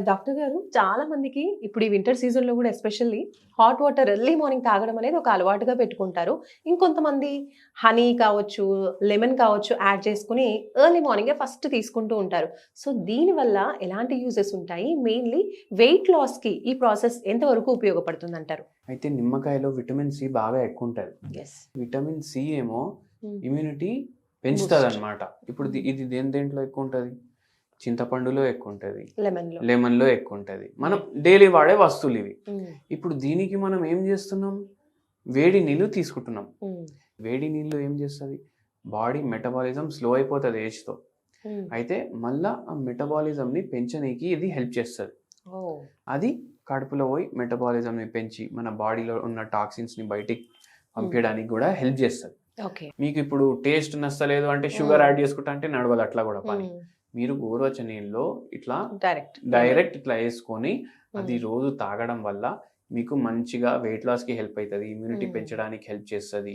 Doctor గారు, చాలా మందికి ఇప్పుడు ఈ వింటర్ సీజన్‌లో గూడా especially hot water early morning తాగడం అనేది ఒక అలవాటుగా పెట్టుకుంటారు. ఇంకొంతమంది హనీ కావచ్చు, లెమన్ కావచ్చు యాడ్ చేసుకొని ఎర్లీ మార్నింగే ఫస్ట్ తీసుకుంటూ ఉంటారు. సో, దీనివల్ల ఎలాంటి యూజెస్ ఉంటాయి? మెయిన్‌లీ వెయిట్ లాస్‌కి ఈ ప్రాసెస్ ఎంతవరకు ఉపయోగపడుతుందంటారు? అయితే నిమ్మకాయలో విటమిన్ సి బాగా ఎక్కువ ఉంటుంది. యెస్. విటమిన్ సి ఏమో హ్మ్. Immunity boost. పెంచుతుందన్నమాట. ఇప్పుడు ఇది దేంట్లో ఎక్కువ ఉంటుంది? చింతపండులో ఎక్కువ ఉంటుంది, లెమన్‌లో. లెమన్‌లో ఎక్కువ ఉంటుంది. మనం డైలీ వాడే వస్తువులు ఇవి. హ్మ్. ఇప్పుడు దీనికి మనం ఏం చేస్తున్నాం? వేడి నీళ్ళు తీసుకుంటున్నాం. హ్మ్. వేడి నీళ్ళు ఏం చేస్తుంది? బాడీ మెటబాలిజం స్లో అయిపోతుంది ఏజ్‌తో. హ్మ్. అయితే మళ్ళా ఆ మెటబాలిజంని పెంచనీకి ఇది హెల్ప్ చేస్తుంది. ఓహ్! అది కడుపులో పోయి మెటబాలిజంని పెంచి మన బాడీలో ఉన్న టాక్సిన్స్ని బయటికి పంపించడానికి కూడా హెల్ప్ చేస్తుంది. ఓకే. మీకు ఇప్పుడు టేస్ట్ నచ్చలేదు అంటే షుగర్ యాడ్ చేసుకుంటా అంటే నడవదు అట్లా కూడా పని. హ్మ్. మీరు గోరువెచ్చని నీళ్ళలో ఇట్లా డైరెక్ట్. డైరెక్ట్ ఇట్లా వేసుకొని అది హ్మ్. రోజు తాగడం వల్ల మీకు మంచిగా వెయిట్ లాస్కి హెల్ప్ అవుతుంది, ఇమ్యూనిటీ హ్మ్. పెంచడానికి హెల్ప్ చేస్తుంది.